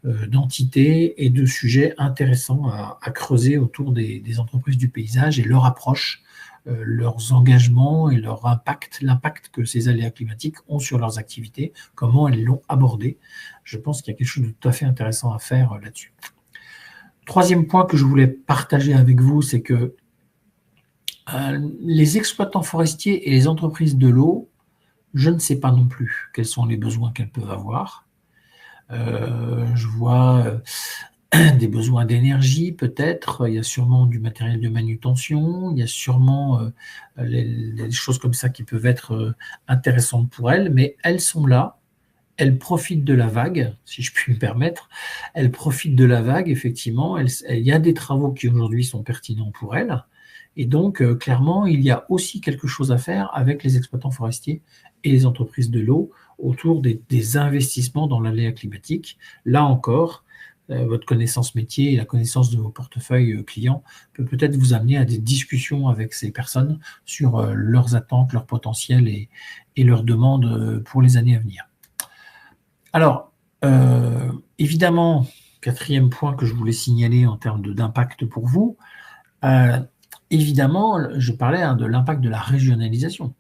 d'entités et de sujets intéressants à creuser autour des entreprises du paysage et leur approche, leurs engagements et leur impact, l'impact que ces aléas climatiques ont sur leurs activités, comment elles l'ont abordé. Je pense qu'il y a quelque chose de tout à fait intéressant à faire là-dessus. Troisième point que je voulais partager avec vous, c'est que les exploitants forestiers et les entreprises de l'eau, je ne sais pas non plus quels sont les besoins qu'elles peuvent avoir. Je vois des besoins d'énergie peut-être, il y a sûrement du matériel de manutention, il y a sûrement des choses comme ça qui peuvent être intéressantes pour elles, mais elles sont là, elles profitent de la vague, si je puis me permettre, elles profitent de la vague, effectivement, il y a des travaux qui aujourd'hui sont pertinents pour elles, et donc clairement, il y a aussi quelque chose à faire avec les exploitants forestiers et les entreprises de l'eau autour des investissements dans l'aléa climatique. Là encore, votre connaissance métier et la connaissance de vos portefeuilles clients peut-être vous amener à des discussions avec ces personnes sur leurs attentes, leurs potentiels et leurs demandes pour les années à venir. Alors, évidemment, quatrième point que je voulais signaler en termes d'impact pour vous, évidemment, je parlais de l'impact de la régionalisation.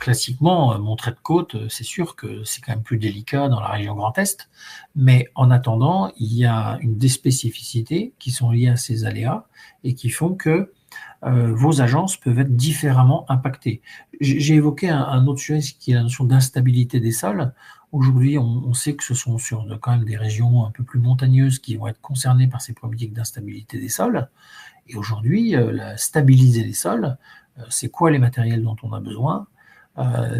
Classiquement, mon trait de côte, c'est sûr que c'est quand même plus délicat dans la région Grand Est, mais en attendant, il y a des spécificités qui sont liées à ces aléas et qui font que vos agences peuvent être différemment impactées. J'ai évoqué un autre sujet qui est la notion d'instabilité des sols. Aujourd'hui, on sait que ce sont quand même des régions un peu plus montagneuses qui vont être concernées par ces problématiques d'instabilité des sols. Et aujourd'hui, stabiliser les sols, c'est quoi les matériels dont on a besoin,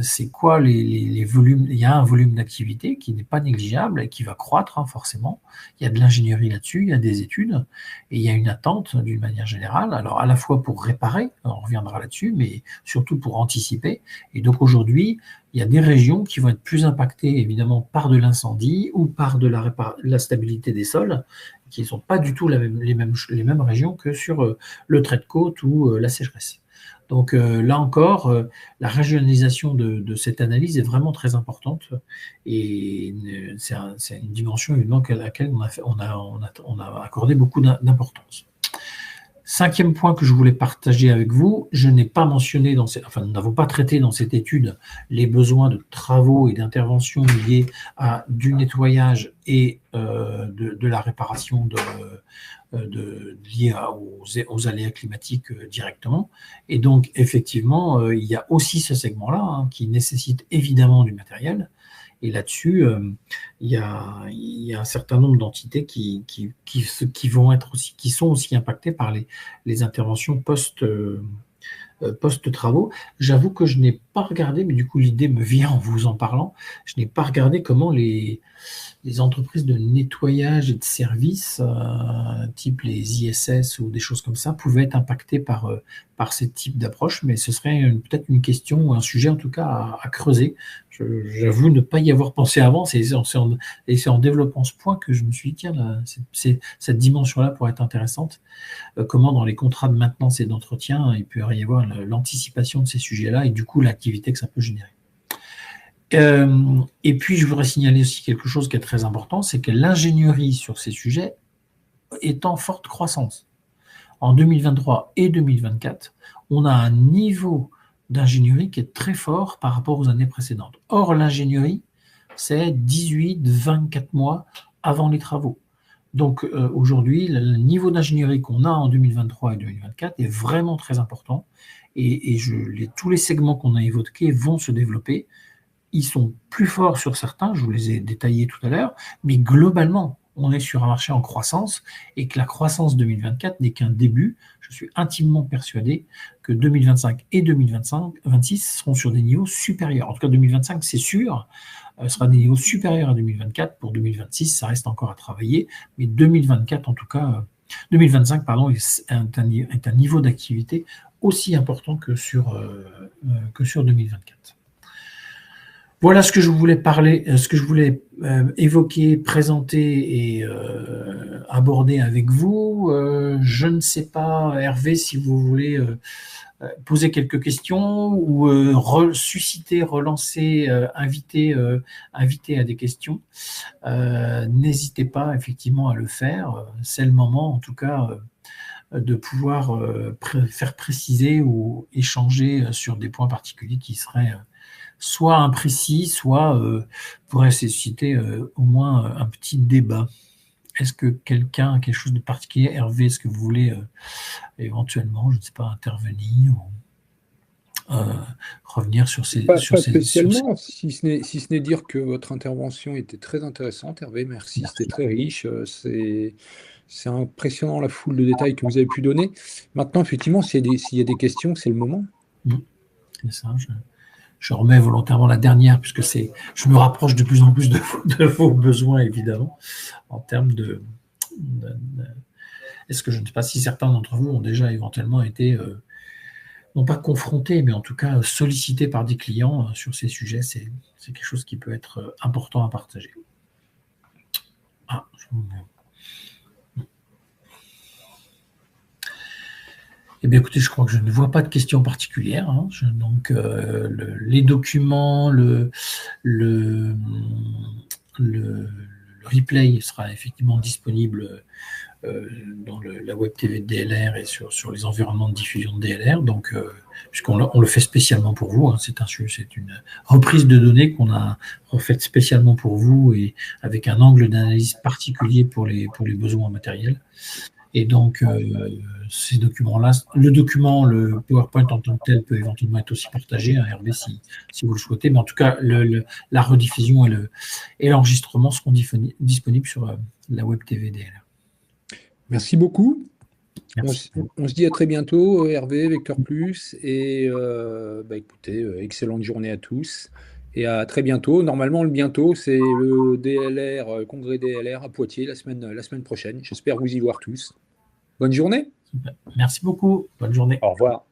c'est quoi les volumes. Il y a un volume d'activité qui n'est pas négligeable et qui va croître forcément. Il y a de l'ingénierie là-dessus, il y a des études et il y a une attente d'une manière générale. Alors à la fois pour réparer, on reviendra là-dessus, mais surtout pour anticiper. Et donc aujourd'hui, il y a des régions qui vont être plus impactées évidemment par de l'incendie ou par de la stabilité des sols, qui ne sont pas du tout les mêmes régions que sur le trait de côte ou la sécheresse. Donc là encore, la régionalisation de cette analyse est vraiment très importante et c'est une dimension évidemment à laquelle on a accordé beaucoup d'importance. Cinquième point que je voulais partager avec vous, je n'ai pas mentionné nous n'avons pas traité dans cette étude les besoins de travaux et d'interventions liés à du nettoyage et de la réparation liés aux aléas climatiques directement. Et donc, effectivement, il y a aussi ce segment-là qui nécessite évidemment du matériel. Et là-dessus, il y a un certain nombre d'entités qui sont aussi impactées par les interventions post-travaux. J'avoue que je n'ai pas regardé, mais du coup l'idée me vient en vous en parlant, je n'ai pas regardé comment les entreprises de nettoyage et de services, type les ISS ou des choses comme ça, pouvaient être impactées par ce type d'approche, mais ce serait peut-être une question ou un sujet en tout cas à creuser. J'avoue ne pas y avoir pensé avant, c'est en développant ce point que je me suis dit, tiens, cette dimension-là pourrait être intéressante. Comment dans les contrats de maintenance et d'entretien, il peut y avoir l'anticipation de ces sujets-là et du coup l'activité que ça peut générer. Et puis, je voudrais signaler aussi quelque chose qui est très important, c'est que l'ingénierie sur ces sujets est en forte croissance. En 2023 et 2024, on a un niveau d'ingénierie qui est très fort par rapport aux années précédentes. Or, l'ingénierie, c'est 18-24 mois avant les travaux. Donc aujourd'hui, le niveau d'ingénierie qu'on a en 2023 et 2024 est vraiment très important. Et tous les segments qu'on a évoqués vont se développer. Ils sont plus forts sur certains, je vous les ai détaillés tout à l'heure, mais globalement, on est sur un marché en croissance et que la croissance 2024 n'est qu'un début. Je suis intimement persuadé que 2025 et 2026 seront sur des niveaux supérieurs. En tout cas, 2025, c'est sûr, sera des niveaux supérieurs à 2024. Pour 2026, ça reste encore à travailler, mais 2024, en tout cas, 2025, pardon, est un niveau d'activité aussi important que sur 2024. Voilà ce que je voulais parler, ce que je voulais évoquer, présenter et aborder avec vous. Je ne sais pas, Hervé, si vous voulez poser quelques questions ou susciter, relancer, inviter à des questions. N'hésitez pas effectivement à le faire. C'est le moment, en tout cas, de pouvoir faire préciser ou échanger sur des points particuliers qui seraient soit imprécis, soit pourrait susciter au moins un petit débat. Est-ce que quelqu'un a quelque chose de particulier? Hervé, est-ce que vous voulez éventuellement, je ne sais pas, intervenir ou revenir sur ces... Pas spécialement, si ce n'est dire que votre intervention était très intéressante, Hervé, merci. C'était très riche, c'est impressionnant la foule de détails que vous avez pu donner. Maintenant, effectivement, s'il y a des questions, c'est le moment. C'est ça, je remets volontairement la dernière, puisque je me rapproche de plus en plus de vos besoins, évidemment, en termes de est-ce que je ne sais pas si certains d'entre vous ont déjà éventuellement été, non pas confrontés, mais en tout cas sollicités par des clients sur ces sujets. C'est quelque chose qui peut être important à partager. Eh bien, écoutez, je crois que je ne vois pas de questions particulières. Hein. Donc, les documents, le replay sera effectivement disponible dans la web TV de DLR et sur les environnements de diffusion de DLR. Donc, puisqu'on le fait spécialement pour vous, hein, c'est une reprise de données qu'on a refaite spécialement pour vous et avec un angle d'analyse particulier pour les besoins matériels. Et donc, ces documents-là, le PowerPoint en tant que tel peut éventuellement être aussi partagé, hein, Hervé, si vous le souhaitez. Mais en tout cas, la rediffusion et l'enregistrement seront disponibles sur la web TV DLR. Merci beaucoup. Merci. On se dit à très bientôt, Hervé, Vecteur Plus. Et écoutez, excellente journée à tous. Et à très bientôt. Normalement, le bientôt, c'est le DLR, congrès DLR à Poitiers la semaine prochaine. J'espère vous y voir tous. Bonne journée. Merci beaucoup. Bonne journée. Au revoir.